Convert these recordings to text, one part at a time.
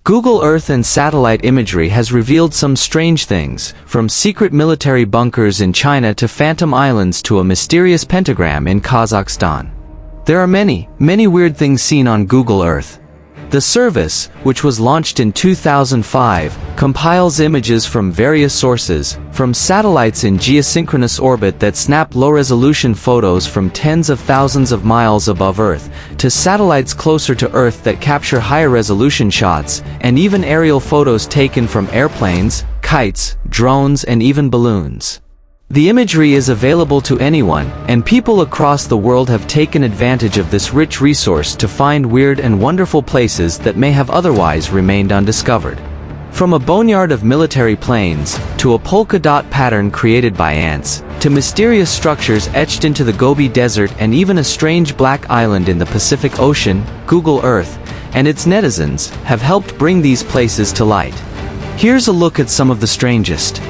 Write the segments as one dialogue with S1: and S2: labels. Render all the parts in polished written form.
S1: Google Earth and satellite imagery has revealed some strange things, from secret military bunkers in China to phantom islands to a mysterious pentagram in Kazakhstan. There are many weird things seen on Google Earth. The service, which was launched in 2005, compiles images from various sources, from satellites in geosynchronous orbit that snap low-resolution photos from tens of thousands of miles above Earth, to satellites closer to Earth that capture higher-resolution shots, and even aerial photos taken from airplanes, kites, drones, and even balloons. The imagery is available to anyone, and people across the world have taken advantage of this rich resource to find weird and wonderful places that may have otherwise remained undiscovered. From a boneyard of military planes, to a polka-dot pattern created by ants, to mysterious structures etched into the Gobi Desert and even a strange black island in the Pacific Ocean, Google Earth and its netizens have helped bring these places to light. Here's a look at some of the strangest.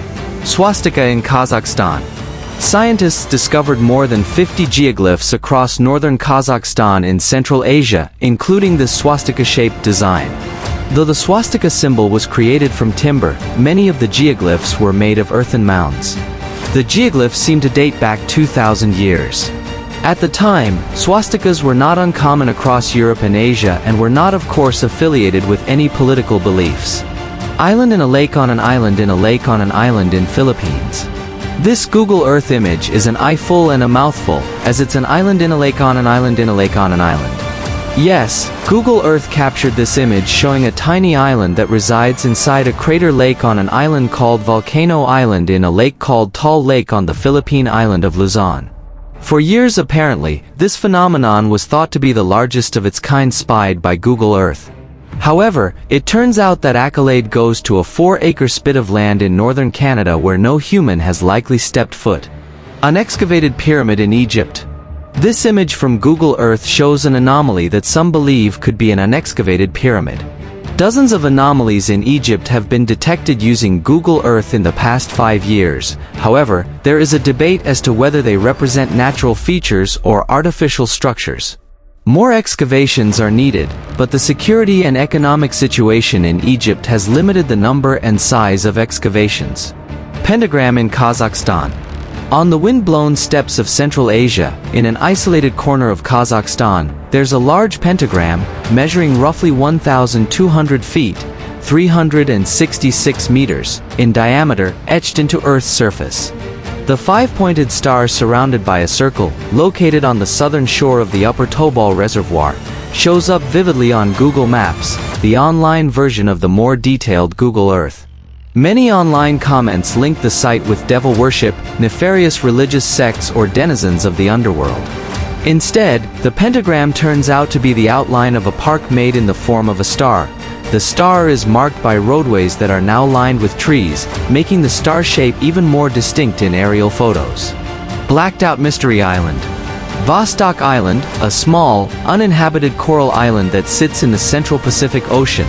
S1: Swastika in Kazakhstan. Scientists discovered more than 50 geoglyphs across northern Kazakhstan in Central Asia, including this swastika-shaped design. Though the swastika symbol was created from timber, many of the geoglyphs were made of earthen mounds. The geoglyphs seem to date back 2,000 years. At the time, swastikas were not uncommon across Europe and Asia and were not of course affiliated with any political beliefs. Island in a lake on an island in a lake on an island in Philippines. This Google Earth image is an eyeful and a mouthful, as it's an island in a lake on an island in a lake on an island. Yes, Google Earth captured this image showing a tiny island that resides inside a crater lake on an island called Volcano Island in a lake called Tall Lake on the Philippine island of Luzon. For years apparently, this phenomenon was thought to be the largest of its kind spied by Google Earth. However, it turns out that accolade goes to a 4-acre spit of land in northern Canada where no human has likely stepped foot. An excavated pyramid in Egypt. This image from Google Earth shows an anomaly that some believe could be an unexcavated pyramid. Dozens of anomalies in Egypt have been detected using Google Earth in the past 5 years. However, there is a debate as to whether they represent natural features or artificial structures. More excavations are needed, but the security and economic situation in Egypt has limited the number and size of excavations. Pentagram in Kazakhstan. On the wind-blown steppes of Central Asia, in an isolated corner of Kazakhstan, there's a large pentagram, measuring roughly 1,200 feet, 366 meters, in diameter, etched into Earth's surface. The five-pointed star surrounded by a circle, located on the southern shore of the Upper Tobol Reservoir, shows up vividly on Google Maps, the online version of the more detailed Google Earth. Many online comments link the site with devil worship, nefarious religious sects or denizens of the underworld. Instead, the pentagram turns out to be the outline of a park made in the form of a star. The star is marked by roadways that are now lined with trees, making the star shape even more distinct in aerial photos. Blacked out Mystery Island. Vostok Island, a small, uninhabited coral island that sits in the central Pacific Ocean,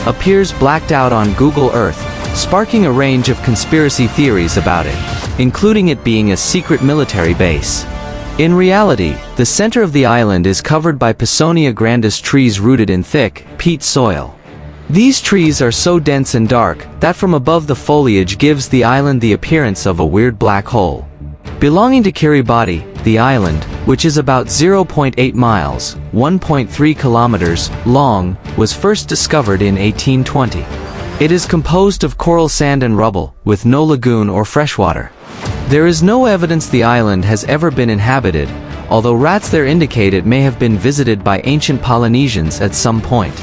S1: appears blacked out on Google Earth, sparking a range of conspiracy theories about it, including it being a secret military base. In reality, the center of the island is covered by Pisonia grandis trees rooted in thick, peat soil. These trees are so dense and dark that from above the foliage gives the island the appearance of a weird black hole. Belonging to Kiribati, the island, which is about 0.8 miles, 1.3 kilometers, long, was first discovered in 1820. It is composed of coral sand and rubble, with no lagoon or freshwater. There is no evidence the island has ever been inhabited, although rats there indicate it may have been visited by ancient Polynesians at some point.